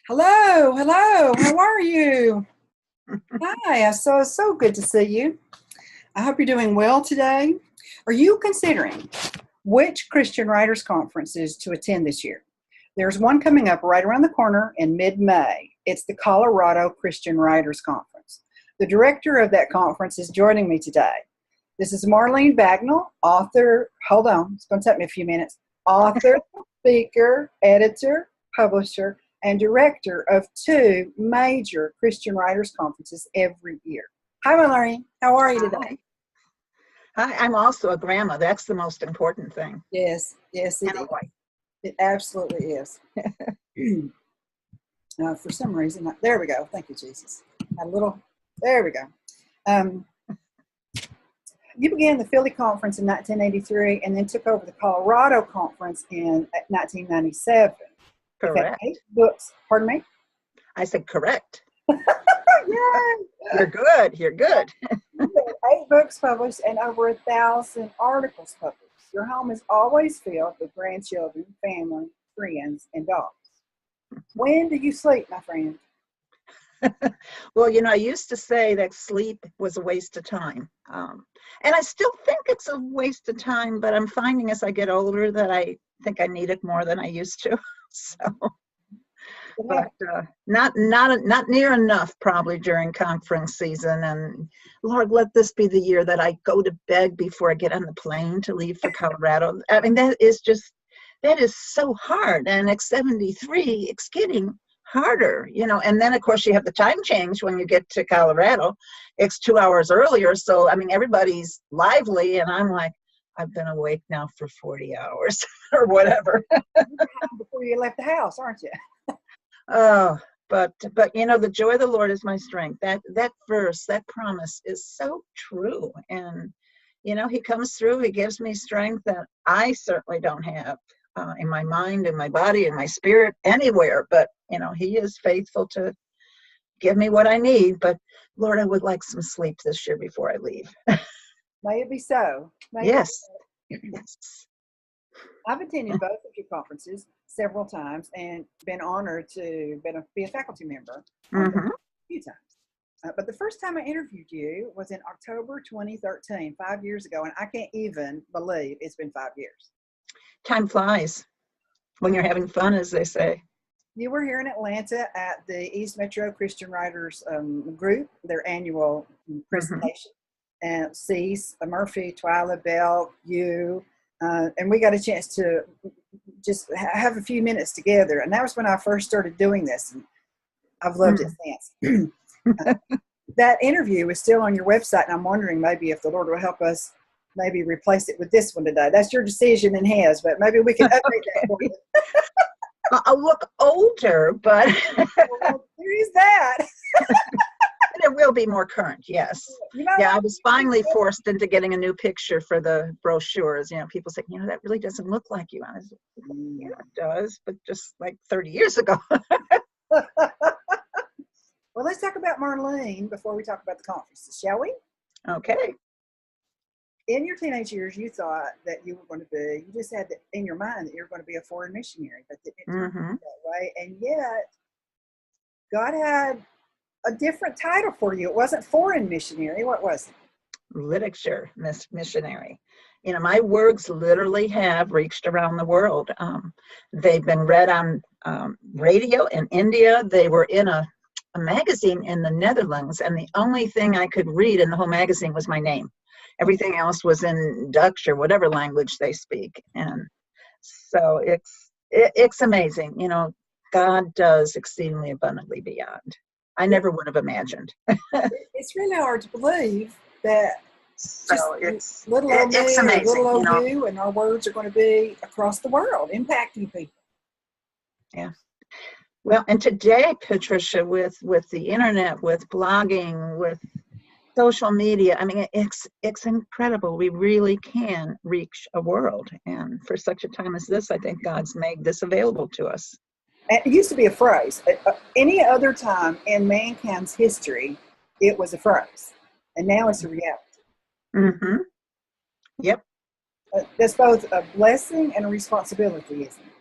Hello, hello. How are you? Hi. So good to see you. I hope you're doing well today. Are you considering which Christian Writers Conferences to attend this year? There's one coming up right around the corner in mid-May. It's the Colorado Christian Writers Conference. The director of that conference is joining me today. This is Marlene Bagnull, author, hold on, it's going to take me a few minutes, author, speaker, editor, publisher, and director of two major Christian Writers Conferences every year. Hi, Marlene. How are you today? Hi, I'm also a grandma. That's the most important thing. Yes, it is. It absolutely is. For some reason, there we go. Thank you, Jesus. There we go. You began the Philly Conference in 1983 and then took over the Colorado Conference in 1997. Correct. 8 books. Pardon me? I said correct. Yay! You're good. You're good. 8 books published and over 1,000 articles published. Your home is always filled with grandchildren, family, friends, and dogs. When do you sleep, my friend? Well, I used to say that sleep was a waste of time. And I still think it's a waste of time, but I'm finding as I get older that I think I need it more than I used to. So, but not near enough probably during conference season. And Lord, let this be the year that I go to bed before I get on the plane to leave for Colorado. I mean, that is so hard. And at 73, it's getting harder, and then of course you have the time change when you get to Colorado. It's 2 hours earlier. So, I mean, everybody's lively and I'm like, I've been awake now for 40 hours or whatever. Before you left the house, aren't you? Oh, but the joy of the Lord is my strength. That verse, that promise is so true. And, he comes through, he gives me strength that I certainly don't have in my mind, in my body, in my spirit, anywhere. But, he is faithful to give me what I need. But Lord, I would like some sleep this year before I leave. May it be so. Yes. I've attended both of your conferences several times and been honored to be a faculty member a few times. But the first time I interviewed you was in October 2013, 5 years ago, and I can't even believe it's been 5 years. Time flies when you're having fun, as they say. You were here in Atlanta at the East Metro Christian Writers Group, their annual presentation. And Cease, Murphy, Twyla, Bell, you, and we got a chance to just have a few minutes together. And that was when I first started doing this. And I've loved it since. That interview is still on your website, and I'm wondering maybe if the Lord will help us maybe replace it with this one today. That's your decision and his, but maybe we can update that for you. I'll look older, but well, there is that. It will be more current, yes. I was finally forced into getting a new picture for the brochures. People say, that really doesn't look like you. I was like, yeah, it does, but just like 30 years ago. Well, let's talk about Marlene before we talk about the conferences, shall we? Okay. In your teenage years, you thought that you were going to be, you just had in your mind that you were going to be a foreign missionary, but it didn't turn out that way. And yet, God had a different title for you. It wasn't foreign missionary. What was it? Literature missionary. My works literally have reached around the world. They've been read on radio in India. They were in a magazine in the Netherlands, and the only thing I could read in the whole magazine was my name. Everything else was in Dutch or whatever language they speak. And so it's amazing. God does exceedingly abundantly beyond. I never would have imagined. It's really hard to believe that it's little old me, amazing, little old you, and our words are going to be across the world, impacting people. Yeah. Well, and today, Patricia, with the internet, with blogging, with social media, I mean, it's incredible. We really can reach a world. And for such a time as this, I think God's made this available to us. It used to be a phrase. Any other time in mankind's history, it was a phrase. And now it's a reality. Yep. That's both a blessing and a responsibility, isn't it?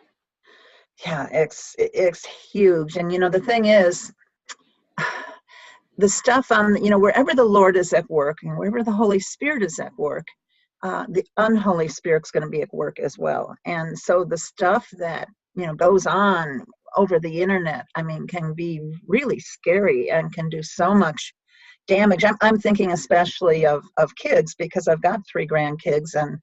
Yeah, it's huge. And, the thing is, the stuff on, wherever the Lord is at work and wherever the Holy Spirit is at work, the unholy spirit's going to be at work as well. And so the stuff that, goes on over the internet, I mean, can be really scary and can do so much damage. I'm thinking especially of kids, because I've got 3 grandkids, and,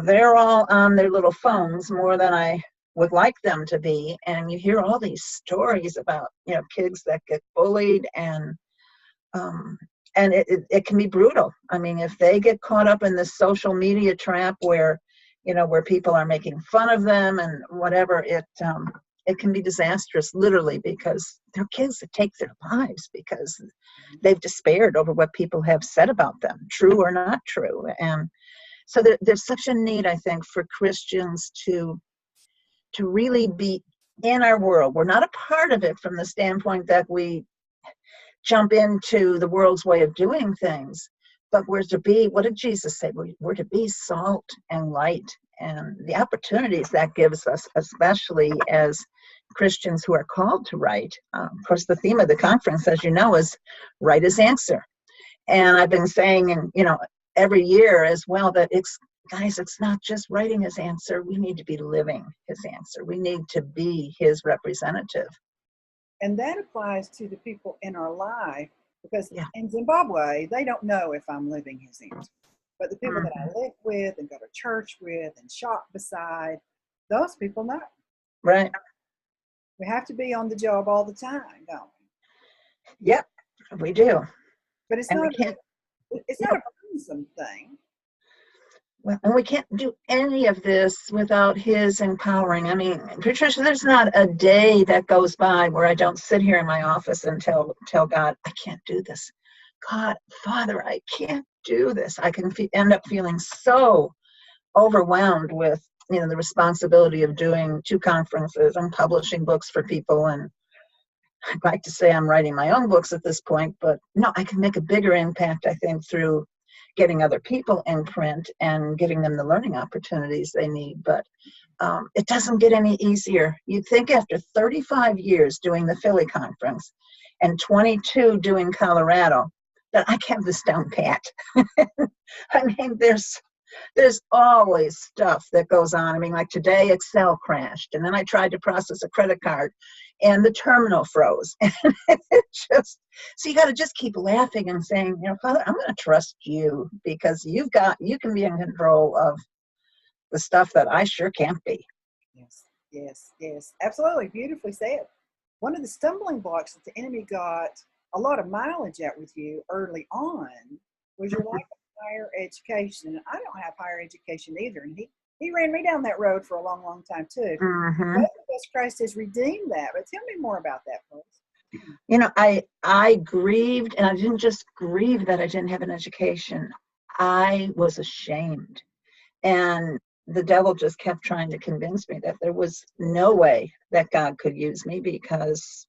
they're all on their little phones more than I would like them to be. And you hear all these stories about, kids that get bullied, and it can be brutal. I mean, if they get caught up in this social media trap where, where people are making fun of them and whatever, it can be disastrous, literally, because they're kids that take their lives because they've despaired over what people have said about them, true or not true. And so there's such a need, I think, for Christians to really be in our world. We're not a part of it from the standpoint that we jump into the world's way of doing things, but we're to be, what did Jesus say? We're to be salt and light, and the opportunities that gives us, especially as Christians who are called to write. Of course, the theme of the conference, as you know, is Write as Answer. And I've been saying, and every year as well, that guys, it's not just writing his answer. We need to be living his answer. We need to be his representative. And that applies to the people in our life, because Yeah. in Zimbabwe, they don't know if I'm living his answer. But the people that I live with and go to church with and shop beside, those people know. Right. We have to be on the job all the time, don't we? Yep, we do. But it's not a burdensome thing. Well, and we can't do any of this without his empowering. I mean, Patricia, there's not a day that goes by where I don't sit here in my office and tell God, I can't do this. God, Father, I can't do this. I can end up feeling so overwhelmed with, the responsibility of doing 2 conferences and publishing books for people. And I'd like to say I'm writing my own books at this point, but no, I can make a bigger impact, I think, through getting other people in print and giving them the learning opportunities they need. But it doesn't get any easier. You'd think after 35 years doing the Philly conference and 22 doing Colorado, that I have this down pat. I mean, there's always stuff that goes on. I mean, like today, Excel crashed, and then I tried to process a credit card, and the terminal froze. And so you got to just keep laughing and saying, Father, I'm going to trust you, because you can be in control of the stuff that I sure can't be. Yes, absolutely, beautifully said. One of the stumbling blocks that the enemy got a lot of mileage at with you early on was your lack of higher education. And I don't have higher education either, and he ran me down that road for a long, long time too. But Christ has redeemed that. But tell me more about that, please. I grieved, and I didn't just grieve that I didn't have an education. I was ashamed, and the devil just kept trying to convince me that there was no way that God could use me, because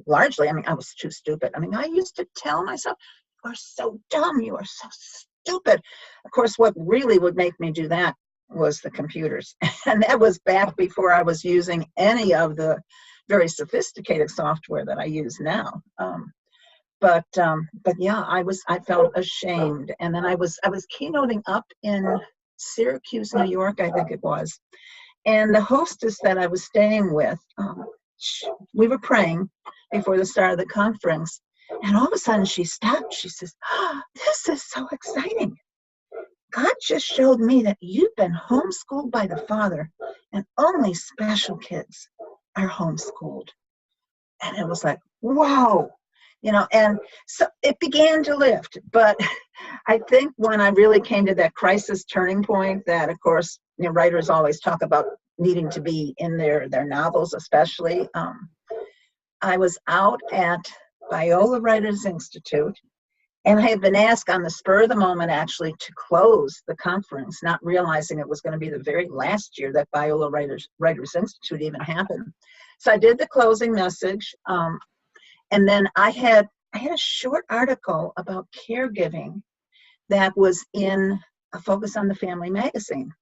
largely, I was too stupid. I used to tell myself, you are so dumb, you are so stupid. Of course, what really would make me do that was the computers. And that was back before I was using any of the very sophisticated software that I use now. But yeah, I felt ashamed. And then I was keynoting up in Syracuse, New York, I think it was. And the hostess that I was staying with, we were praying before the start of the conference, and all of a sudden she stopped. She says, oh, this is so exciting. God just showed me that you've been homeschooled by the Father, and only special kids are homeschooled. And it was like, whoa, and so it began to lift. But I think when I really came to that crisis turning point, that of course, writers always talk about needing to be in their novels, especially. I was out at Biola Writers Institute, and I had been asked on the spur of the moment, actually, to close the conference, not realizing it was going to be the very last year that Biola Writers Institute even happened. So I did the closing message, and then I had a short article about caregiving that was in a Focus on the Family magazine.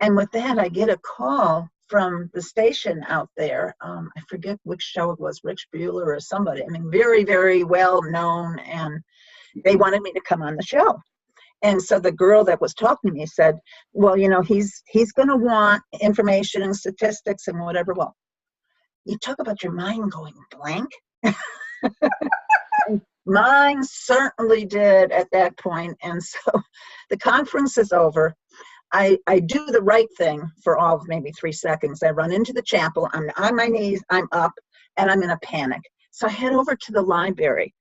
And with that, I get a call from the station out there. I forget which show it was, Rich Bueller or somebody. I mean, very, very well known, and they wanted me to come on the show. And so the girl that was talking to me said, well, you know, he's going to want information and statistics and whatever. Well, you talk about your mind going blank. Mine certainly did at that point. And so the conference is over. I do the right thing for all of maybe 3 seconds. I run into the chapel. I'm on my knees. I'm up, and I'm in a panic. So I head over to the library,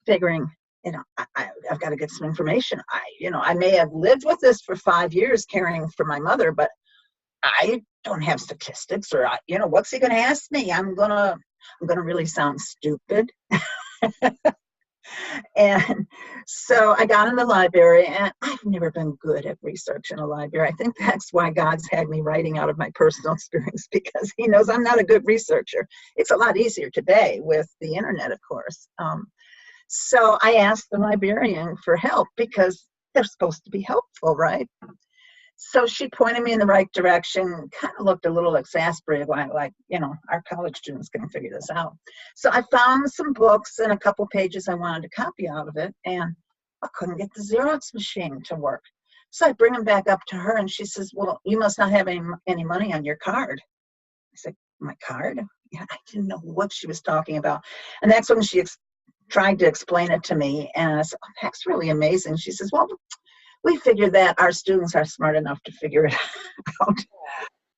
figuring, you know, I've got to get some information. I may have lived with this for 5 years, caring for my mother, but I don't have statistics, or what's he going to ask me? I'm gonna really sound stupid. And so I got in the library, and I've never been good at research in a library. I think that's why God's had me writing out of my personal experience, because he knows I'm not a good researcher. It's a lot easier today with the internet, of course. So I asked the librarian for help, because they're supposed to be helpful, right? So she pointed me in the right direction, kind of looked a little exasperated, like, our college students can figure this out. So I found some books and a couple pages I wanted to copy out of it, and I couldn't get the Xerox machine to work. So I bring them back up to her, and she says, well, you must not have any money on your card. I said, my card? Yeah, I didn't know what she was talking about. And that's when she tried to explain it to me, and I said, oh, that's really amazing. She says, well, we figured that our students are smart enough to figure it out.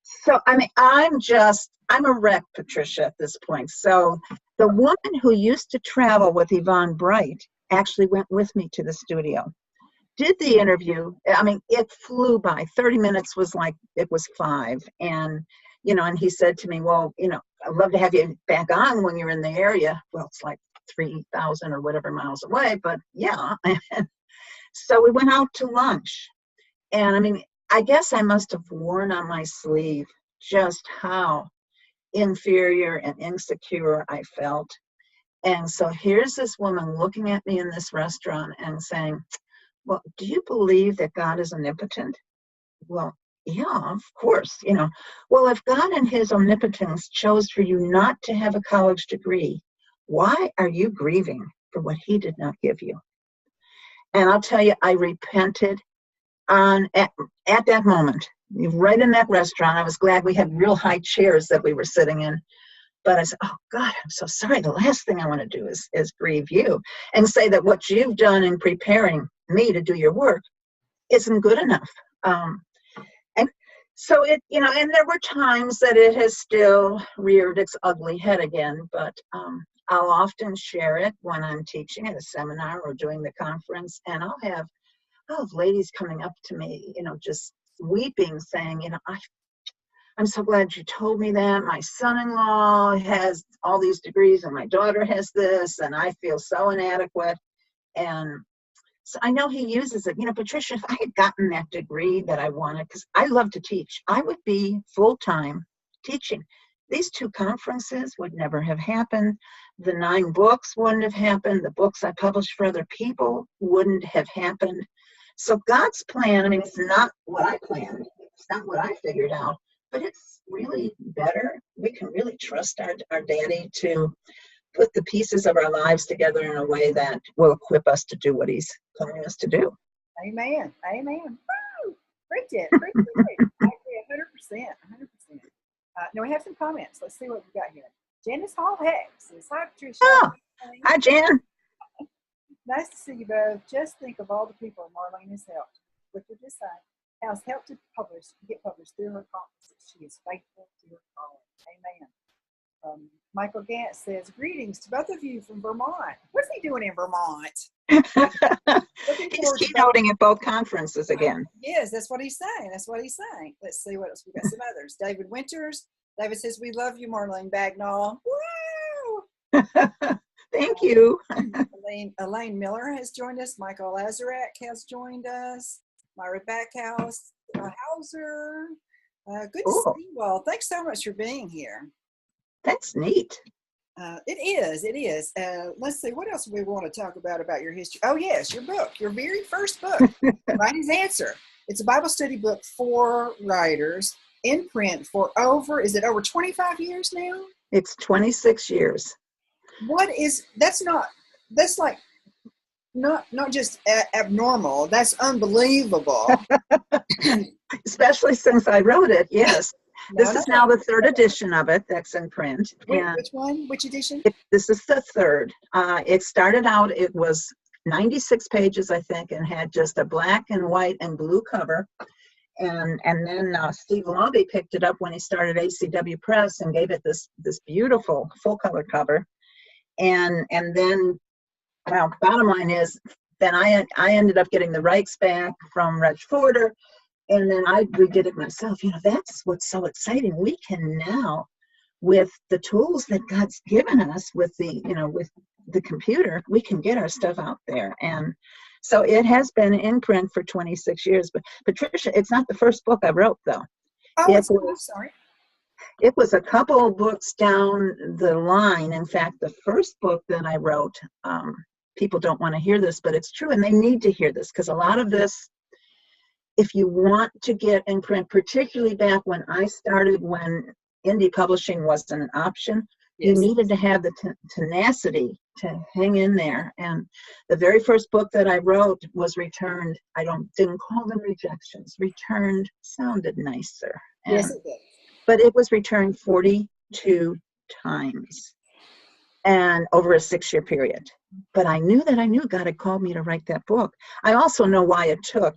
So, I mean, I'm a wreck, Patricia, at this point. So the woman who used to travel with Yvonne Bright actually went with me to the studio, did the interview. I mean, it flew by. 30 minutes was like it was 5. And, and he said to me, well, I'd love to have you back on when you're in the area. Well, it's like 3,000 or whatever miles away, but yeah. So we went out to lunch, and I mean, I guess I must have worn on my sleeve just how inferior and insecure I felt. And so here's this woman looking at me in this restaurant and saying, well, do you believe that God is omnipotent? Well, yeah, of course, Well, if God in his omnipotence chose for you not to have a college degree, why are you grieving for what he did not give you? And I'll tell you, I repented at that moment, right in that restaurant. I was glad we had real high chairs that we were sitting in. But I said, oh, God, I'm so sorry. The last thing I want to do is grieve you and say that what you've done in preparing me to do your work isn't good enough. And so and there were times that it has still reared its ugly head again, but I'll often share it when I'm teaching at a seminar or doing the conference, and I'll have ladies coming up to me, just weeping, saying, I'm so glad you told me that. My son-in-law has all these degrees, and my daughter has this, and I feel so inadequate. And so I know he uses it. Patricia, if I had gotten that degree that I wanted, because I love to teach, I would be full-time teaching. These 2 conferences would never have happened. The 9 books wouldn't have happened. The books I published for other people wouldn't have happened. So God's plan, I mean, it's not what I planned. It's not what I figured out, but it's really better. We can really trust our daddy to put the pieces of our lives together in a way that will equip us to do what he's calling us to do. Amen. Amen. Woo! Preach it. Preach it. I agree 100%. 100%. Now we have some comments. Let's see what we got here. Janice Hall Hex says, hi, Patricia. Oh, hi, Jan. Nice to see you both. Just think of all the people Marlene has helped. With her design, has helped to get published through her conferences. She is faithful to her calling. Amen. Michael Gant says, greetings to both of you from Vermont. What's he doing in Vermont? He's keynoting at both conferences again. Yes, that's what he's saying. Let's see what else. We got some others. David Winters. David says, we love you, Marlene Bagnull. Woo! Thank you. Elaine Miller has joined us. Michael Lazarek has joined us. Myra Backhouse, Hauser. Good to see you all. Thanks so much for being here. That's neat. It is. Let's see, what else we want to talk about your history? Oh, yes, your book, your very first book, Writing's Answer. It's a Bible study book for writers. in print for is it over 25 years now? It's 26 years. That's like not just abnormal. That's unbelievable. Especially since I wrote it, yes. No, This is now the third edition of it that's in print. Which one? Which edition? This is the third. It started out, it was 96 pages, I think, and had just a black and white and blue cover. And then Steve Lobby picked it up when he started ACW Press and gave it this beautiful full color cover. And then, well, bottom line is, then I ended up getting the rights back from Reg Forder, and then I redid it myself. That's what's so exciting. We can now, with the tools that God's given us, with the computer, we can get our stuff out there. And so it has been in print for 26 years. But Patricia, it's not the first book I wrote, though. Oh, sorry. It was a couple of books down the line. In fact, the first book that I wrote, people don't want to hear this, but it's true, and they need to hear this, because a lot of this, if you want to get in print, particularly back when I started, when indie publishing wasn't an option, you needed to have the tenacity to hang in there. And the very first book that I wrote was returned. I didn't call them rejections. Returned sounded nicer. Yes, it did. But it was returned 42 times, and over a 6-year period. But I knew God had called me to write that book. I also know why it took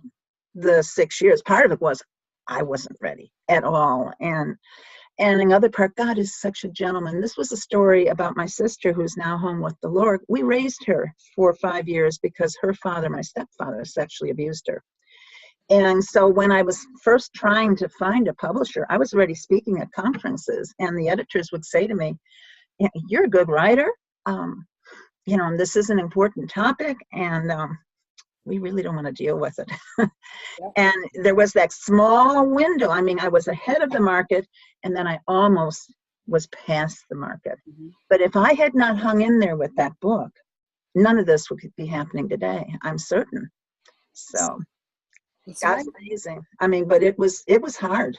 the 6 years. Part of it was I wasn't ready at all. And another part, God is such a gentleman. This was a story about my sister, who's now home with the Lord. We raised her for 5 years because her father, my stepfather, sexually abused her. And so when I was first trying to find a publisher, I was already speaking at conferences, and the editors would say to me, "You're a good writer. And this is an important topic, and we really don't want to deal with it." Yep. And there was that small window. I mean, I was ahead of the market, and then I almost was past the market. Mm-hmm. But if I had not hung in there with that book, none of this would be happening today, I'm certain. So God's amazing. I mean, but it was hard.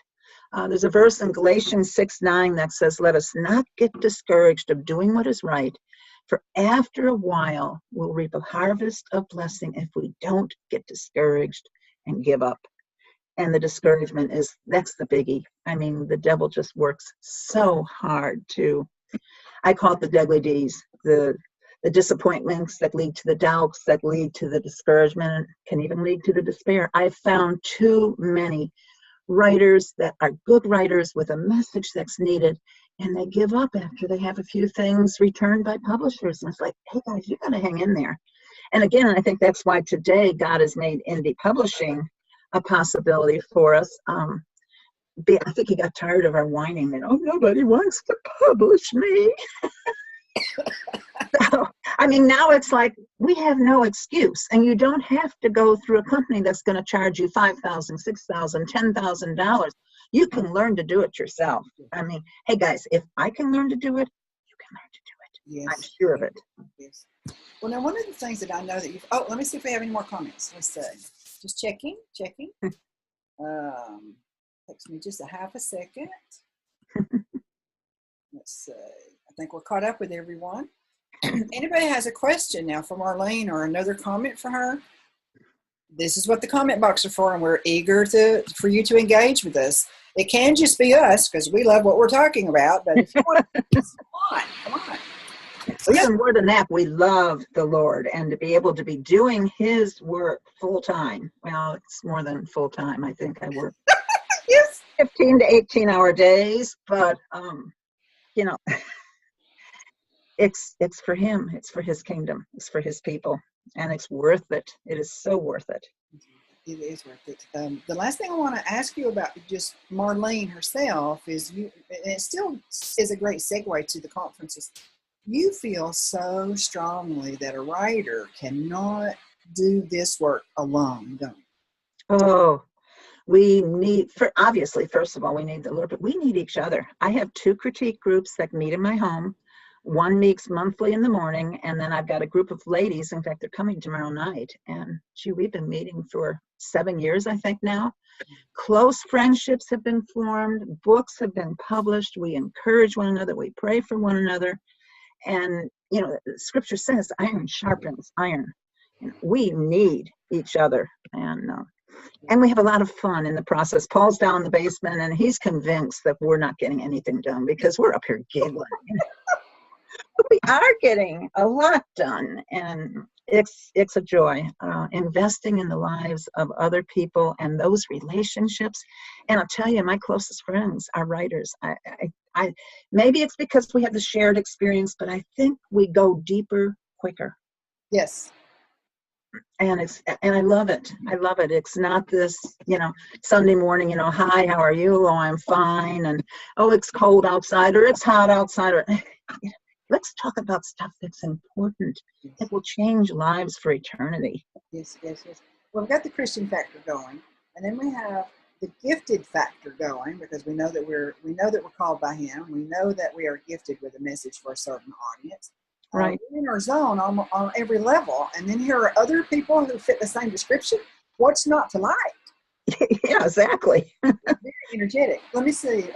There's a verse in Galatians 6:9 that says, "Let us not get discouraged of doing what is right, for after a while we'll reap a harvest of blessing if we don't get discouraged and give up." And the discouragement that's the biggie. I mean, the devil just works so hard I call it the deadly D's, the disappointments that lead to the doubts, that lead to the discouragement, can even lead to the despair. I've found too many writers that are good writers with a message that's needed, and they give up after they have a few things returned by publishers. And it's like, hey guys, you got to hang in there. And again, I think that's why today God has made indie publishing a possibility for us. I think he got tired of our whining that, oh, nobody wants to publish me. So, I mean, now it's like we have no excuse, and you don't have to go through a company that's going to charge you $5,000, $6,000, $10,000. You can learn to do it yourself. I mean, hey guys, if I can learn to do it, you can learn to do it. Yes. I'm sure of it. Yes. Well, now one of the things that I know that you've, let me see if we have any more comments. Let's see. Just checking. Takes me just a half a second. Let's see. I think we're caught up with everyone. Anybody has a question now for Marlene or another comment for her? This is what the comment box are for, and we're eager for you to engage with us. It can just be us because we love what we're talking about, but if you want, come on. So even more than that, we love the Lord, and to be able to be doing his work full time. Well, it's more than full time. I think I work yes, 15 to 18-hour days, but it's for him. It's for his kingdom. It's for his people, and it's worth it. It is so worth it. It is worth it. The last thing I want to ask you about just Marlene herself is and it still is a great segue to the conferences. You feel so strongly that a writer cannot do this work alone, don't you? Oh, we need, obviously, first of all, we need the Lord, but we need each other. I have 2 critique groups that meet in my home. One meets monthly in the morning, and then I've got a group of ladies. In fact, they're coming tomorrow night. And we've been meeting for 7 years, I think now. Close friendships have been formed. Books have been published. We encourage one another. We pray for one another. And, Scripture says iron sharpens iron. We need each other. And we have a lot of fun in the process. Paul's down in the basement, and he's convinced that we're not getting anything done because we're up here giggling. But we are getting a lot done, and it's a joy. Investing in the lives of other people and those relationships. And I'll tell you, my closest friends are writers. I maybe it's because we have the shared experience, but I think we go deeper quicker. Yes. And I love it. I love it. It's not this, Sunday morning, hi, how are you? Oh, I'm fine. And, oh, it's cold outside, or it's hot outside. Or let's talk about stuff that's important, that will change lives for eternity. Yes. Well, we've got the Christian factor going, and then we have the gifted factor going, because we know that we're called by Him. We know that we are gifted with a message for a certain audience. Right. We're in our zone on every level. And then here are other people who fit the same description. What's not to like? Yeah, exactly. Very energetic. Let me see.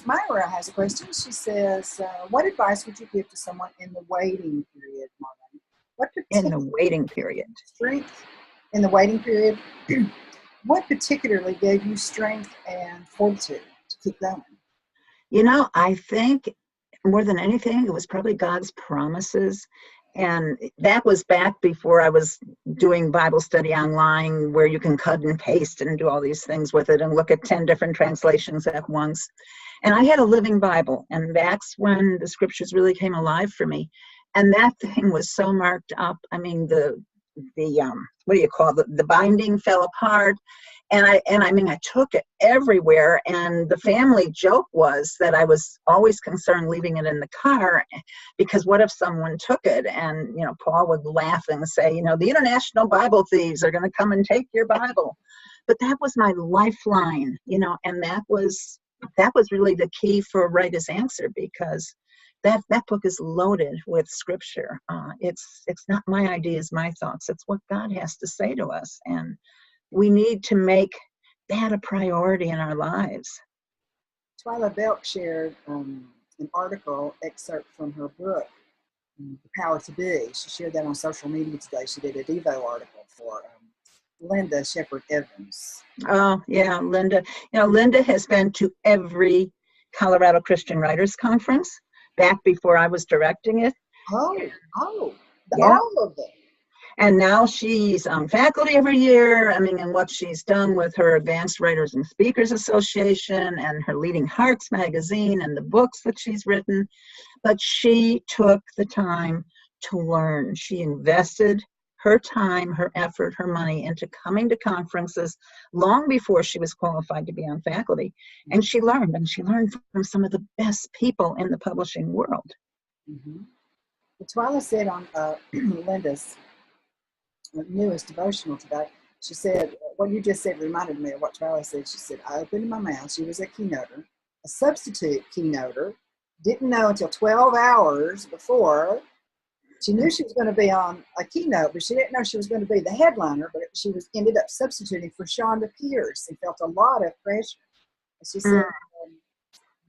Myra has a question. She says, what advice would you give to someone in the waiting period, Marlene? In the waiting period. Strength in the waiting period. What particularly gave you strength and fortitude to keep going? I think more than anything, it was probably God's promises. And that was back before I was doing Bible study online, where you can cut and paste and do all these things with it and look at 10 different translations at once. And I had a living Bible, and that's when the Scriptures really came alive for me. And that thing was so marked up. I mean, the what do you call it? The binding fell apart. And I took it everywhere. And the family joke was that I was always concerned leaving it in the car, because what if someone took it? And, Paul would laugh and say, the international Bible thieves are going to come and take your Bible. But that was my lifeline, and that was really the key for Right Is Answer, because that book is loaded with Scripture. It's not my ideas, my thoughts. It's what God has to say to us. And we need to make that a priority in our lives. Twyla Belk shared an article excerpt from her book, The Power to Be. She shared that on social media today. She did a Devo article for Linda Shepherd Evans. Oh, yeah, Linda. Linda has been to every Colorado Christian Writers Conference back before I was directing it. Oh, yeah. All of them. And now she's on faculty every year. And what she's done with her Advanced Writers and Speakers Association and her Leading Hearts magazine and the books that she's written. But she took the time to learn. She invested her time, her effort, her money into coming to conferences long before she was qualified to be on faculty. And she learned from some of the best people in the publishing world. Mm-hmm. Twyla said on Linda's newest devotional today, she said, what you just said reminded me of what Twyla said. She said, I opened my mouth. She was a keynoter, a substitute keynoter, didn't know until 12 hours before. She knew she was going to be on a keynote, but she didn't know she was going to be the headliner, but she ended up substituting for Shonda Pierce and felt a lot of pressure.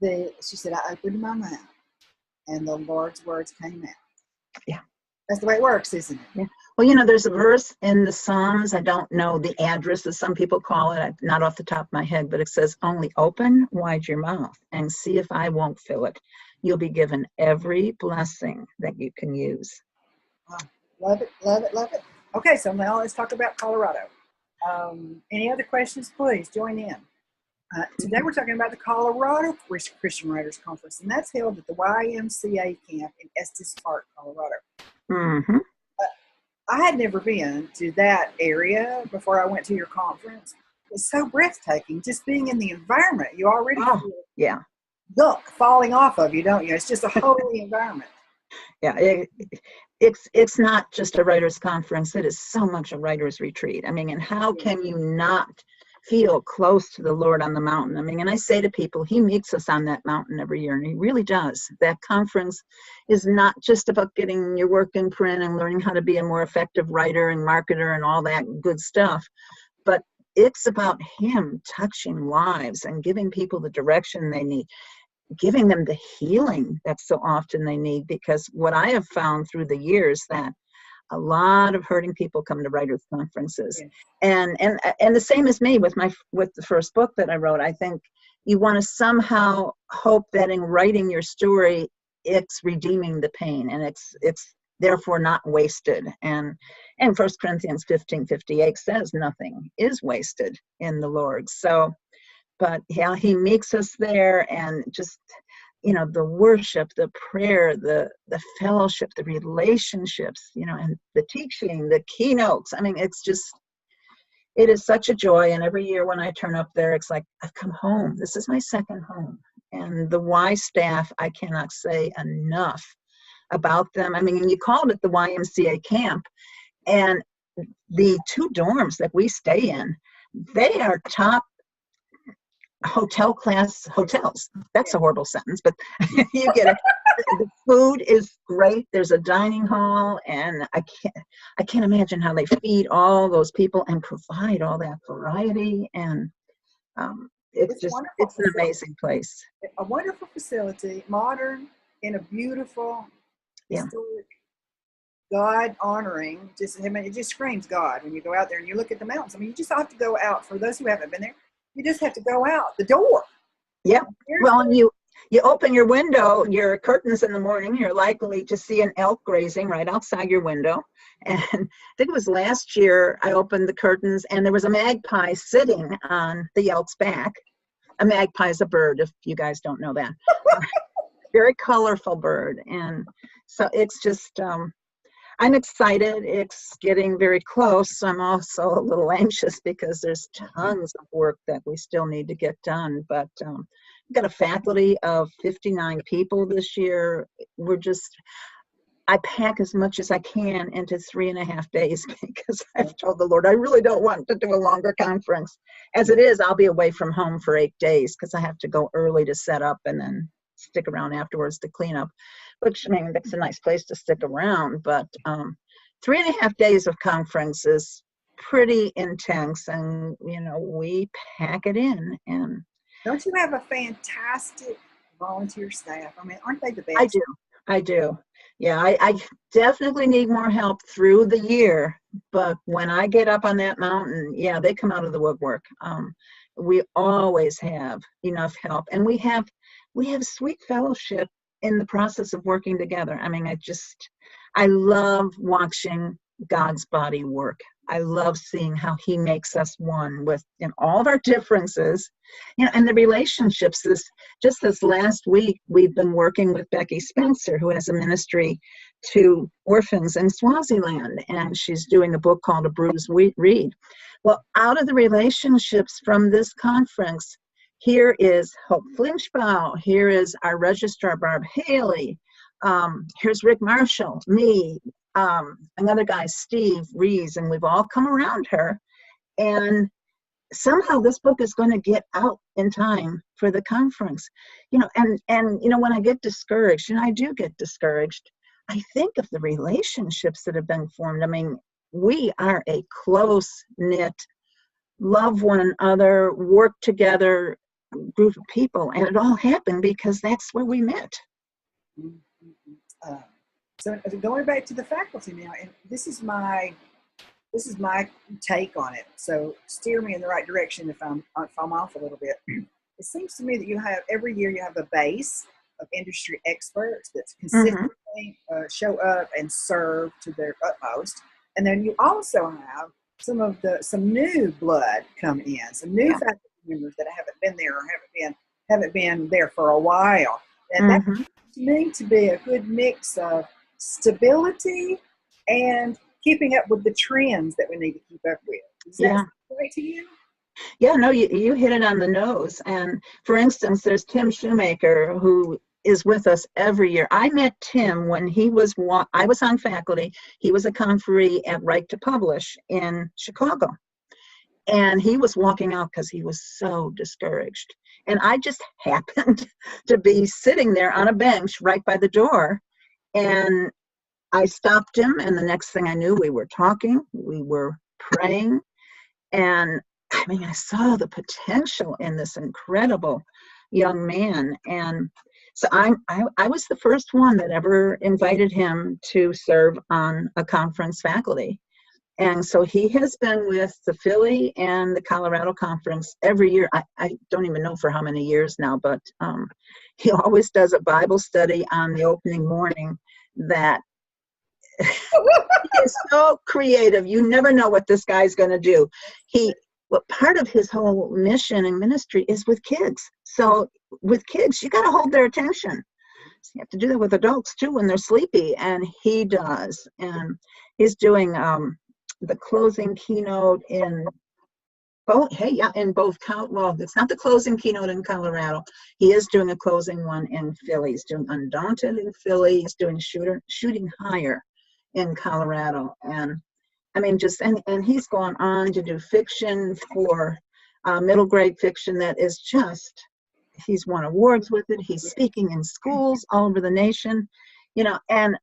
And she said, I opened my mouth and the Lord's words came out. Yeah. That's the way it works, isn't it? Yeah. Well, there's a verse in the Psalms. I don't know the address, as some people call it, not off the top of my head, but it says, only open wide your mouth and see if I won't fill it. You'll be given every blessing that you can use. Oh, love it, love it, love it. Okay, so now let's talk about Colorado. Any other questions, please join in. Today we're talking about the Colorado Christian Writers Conference, and that's held at the YMCA camp in Estes Park, Colorado. Mm-hmm. I had never been to that area before I went to your conference. It's so breathtaking just being in the environment. You already feel gunk falling off of you, don't you? It's just a holy environment. Yeah, it's not just a writers' conference. It is so much a writers' retreat. And how can you not feel close to the Lord on the mountain. I mean, and I say to people, he meets us on that mountain every year, and he really does. That conference is not just about getting your work in print and learning how to be a more effective writer and marketer and all that good stuff, but it's about him touching lives and giving people the direction they need, giving them the healing that so often they need. Because what I have found through the years, that a lot of hurting people come to writers' conferences. Yes. And the same as me with the first book that I wrote. I think you want to somehow hope that in writing your story, it's redeeming the pain, and it's therefore not wasted. And 1 Corinthians 15:58 says nothing is wasted in the Lord. So, but yeah, he makes us there, and just, you know, the worship, the prayer, the fellowship, the relationships, you know, and the teaching, the keynotes. I mean, it's just, it is such a joy. And every year when I turn up there, it's like, I've come home. This is my second home. And the Y staff, I cannot say enough about them. I mean, you called it the YMCA camp, and the 2 dorms that we stay in, they are top hotel class hotels. That's a horrible sentence, but you get it. The food is great. There's a dining hall, and I can't imagine how they feed all those people and provide all that variety. And it's an amazing place. A wonderful facility, modern, in a beautiful, historic, God honoring. Just, I mean, it just screams God when you go out there and you look at the mountains. I mean, you just have to go out. For those who haven't been there, you just have to go out the door. Yeah. Well, and you open your window, your curtains in the morning, you're likely to see an elk grazing right outside your window. And I think it was last year I opened the curtains and there was a magpie sitting on the elk's back. A magpie is a bird, if you guys don't know that. Very colorful bird. And so it's just, I'm excited. It's getting very close. I'm also a little anxious because there's tons of work that we still need to get done. But we've got a faculty of 59 people this year. I pack as much as I can into 3.5 days because I've told the Lord I really don't want to do a longer conference. As it is, I'll be away from home for 8 days because I have to go early to set up and then stick around afterwards to clean up, which, I mean, that's a nice place to stick around. But 3.5 days of conference is pretty intense, and, you know, we pack it in. And don't you have a fantastic volunteer staff? I mean, aren't they the best? I do. Yeah, I definitely need more help through the year, but when I get up on that mountain, yeah, they come out of the woodwork. We always have enough help, and we have sweet fellowship in the process of working together. I mean, I love watching God's body work. I love seeing how he makes us one with in all of our differences, you know, and the relationships. This last week, we've been working with Becky Spencer, who has a ministry to orphans in Swaziland, and she's doing a book called A Bruised Reed. Well, out of the relationships from this conference, here is Hope Flinchbaugh. Here is our registrar, Barb Haley. Here's Rick Marshall, me, another guy, Steve Rees, and we've all come around her. And somehow this book is going to get out in time for the conference. You know, and you know, when I get discouraged, and I do get discouraged, I think of the relationships that have been formed. I mean, we are a close-knit, love one another, work together group of people, and it all happened because that's where we met. So going back to the faculty now, and this is my take on it. So steer me in the right direction if I'm off a little bit. It seems to me that every year you have a base of industry experts that consistently show up and serve to their utmost, and then you also have some new blood come in, some new faculty members that haven't been there or haven't been there for a while, and that seems to me to be a good mix of stability and keeping up with the trends that we need to keep up with. Is that right to you? Yeah, no, you hit it on the nose. And for instance, there's Tim Shoemaker, who is with us every year. I met Tim when I was on faculty. He was a conferee at Right to Publish in Chicago. And he was walking out because he was so discouraged. And I just happened to be sitting there on a bench right by the door. And I stopped him. And the next thing I knew, we were talking, we were praying. And I mean, I saw the potential in this incredible young man. And so I was the first one that ever invited him to serve on a conference faculty. And so he has been with the Philly and the Colorado conference every year. I don't even know for how many years now, but he always does a Bible study on the opening morning that is so creative. You never know what this guy's going to do. Well, part of his whole mission and ministry is with kids. So with kids, you got to hold their attention. So you have to do that with adults too when they're sleepy, and he does. And he's doing the closing keynote in both. Well, it's not the closing keynote in Colorado. He is doing a closing one in Philly. He's doing Undaunted in Philly. He's doing Shooting Higher in Colorado. And I mean, and he's gone on to do fiction for middle grade fiction that is just, he's won awards with it. He's speaking in schools all over the nation, and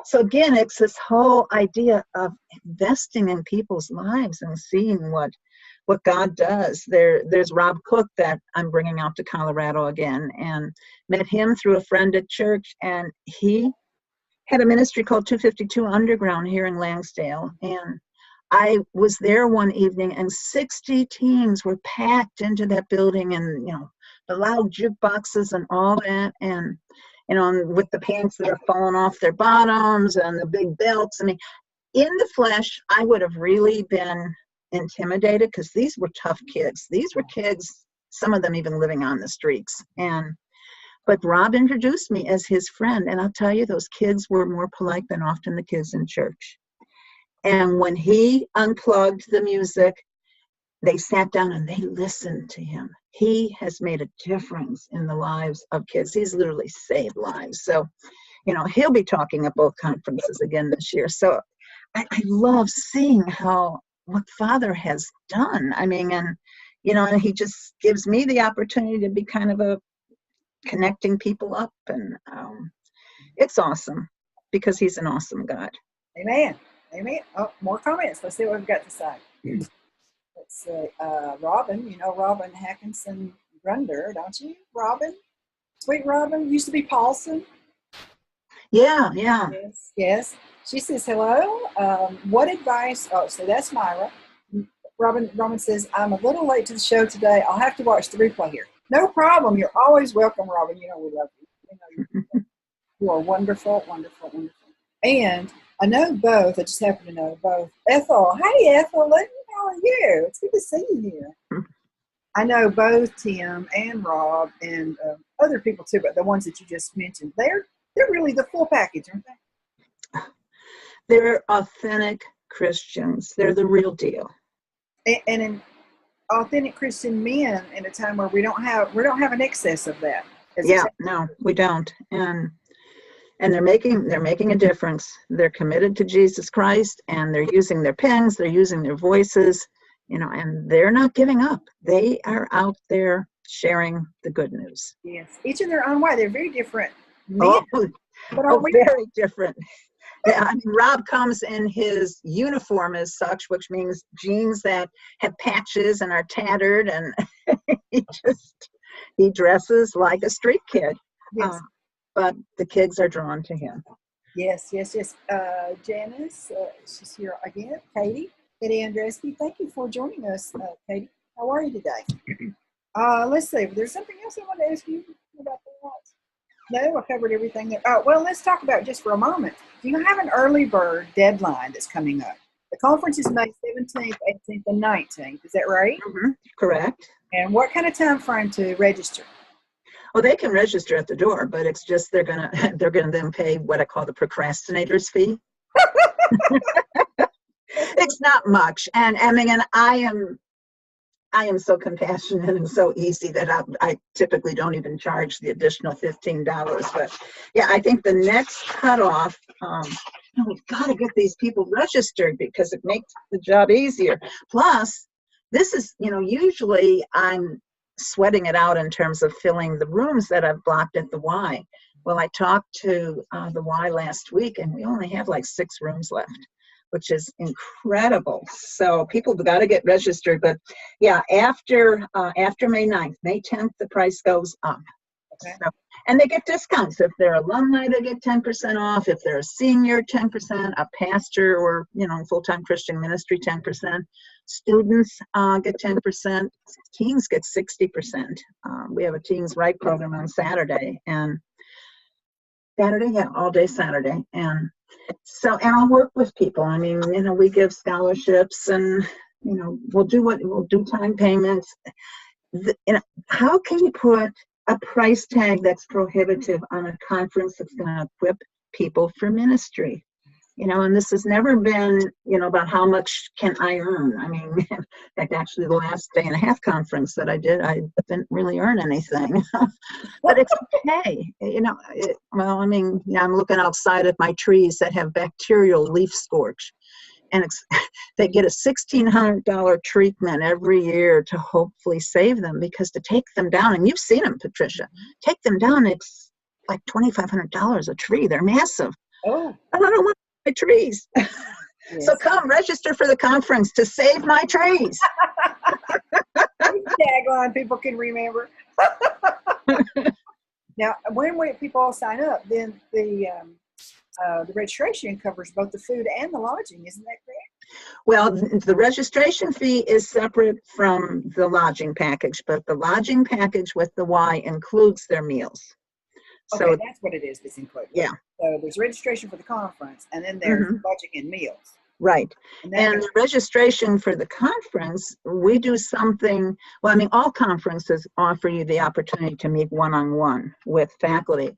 so again, it's this whole idea of investing in people's lives and seeing what God does. There's Rob Cook that I'm bringing out to Colorado again, and met him through a friend at church, and he had a ministry called 252 Underground here in Langsdale. And I was there one evening, and 60 teens were packed into that building, and the loud jukeboxes and all that, and with the pants that are falling off their bottoms and the big belts. I mean, in the flesh, I would have really been intimidated because these were tough kids. These were kids, some of them even living on the streets. But Rob introduced me as his friend, and I'll tell you, those kids were more polite than often the kids in church. And when he unplugged the music, they sat down and they listened to him. He has made a difference in the lives of kids. He's literally saved lives. So, he'll be talking at both conferences again this year. So I love seeing what Father has done. I mean, and he just gives me the opportunity to be kind of a connecting people up. And it's awesome because he's an awesome God. Amen. Amen. Oh, more comments. Let's see what we've got to say. Let's see. Robin, Robin Hackinson Grunder, don't you? Robin? Sweet Robin. Used to be Paulson. Yeah. Yes. She says, hello. What advice? Oh, so that's Myra. Robin says, I'm a little late to the show today. I'll have to watch the replay here. No problem. You're always welcome, Robin. We love you. You are wonderful, wonderful, wonderful. And I know both. I just happen to know both. Ethel. Hey, Ethel. How are you? It's good to see you here. I know both Tim and Rob and other people too, but the ones that you just mentioned, they're really the full package, aren't they? They're authentic Christians. They're the real deal. And in authentic Christian men in a time where we don't have an excess of that. No, we don't. And they're making a difference. They're committed to Jesus Christ, and they're using their pens, they're using their voices, and they're not giving up. They are out there sharing the good news. Yes, each in their own way. They're very different men. Very different. I mean, Rob comes in his uniform as such, which means jeans that have patches and are tattered, and he dresses like a street kid. Yes. But the kids are drawn to him. Yes. Janice, she's here again. Katie Andreski, thank you for joining us, Katie. How are you today? Let's see. There's something else I want to ask you about that. No, I covered everything there. Well, let's talk about just for a moment. You have an early bird deadline that's coming up. The conference is May 17th, 18th, and 19th. Is that right? Mm-hmm. Correct. And what kind of time frame to register? Well, they can register at the door, but it's just they're gonna then pay what I call the procrastinator's fee. It's not much, and I mean, and I am so compassionate and so easy that I typically don't even charge the additional $15. But yeah, I think the next cutoff, we've got to get these people registered because it makes the job easier. Plus, this is, usually I'm sweating it out in terms of filling the rooms that I've blocked at the Y. Well, I talked to the Y last week, and we only have like 6 rooms left, which is incredible. So people have got to get registered. But yeah, after May 9th, May 10th, the price goes up. Okay. So, and they get discounts. If they're alumni, they get 10% off. If they're a senior, 10%. A pastor or full-time Christian ministry, 10%. Students get 10%. Teens get 60%. We have a Teens Right program on Saturday, and all day Saturday, and I'll work with people. I mean, we give scholarships, and we'll do time payments. How can you put a price tag that's prohibitive on a conference that's going to equip people for ministry? And this has never been, about how much can I earn. I mean, in fact, actually the last day and a half conference that I did, I didn't really earn anything, but it's okay. I'm looking outside at my trees that have bacterial leaf scorch, and they get a $1,600 treatment every year to hopefully save them, because to take them down, and you've seen them, Patricia, take them down, it's like $2,500 a tree. They're massive. Oh. I don't want my trees. Yes. So come register for the conference to save my trees. Tagline people can remember. Now, when people all sign up, then the registration covers both the food and the lodging. Isn't that correct? Well, the registration fee is separate from the lodging package, but the lodging package with the Y includes their meals. Okay, so that's what it is that's included. Yeah. So there's registration for the conference, and then there's lodging and meals. Right. And the registration for the conference, we do something, all conferences offer you the opportunity to meet one-on-one with faculty.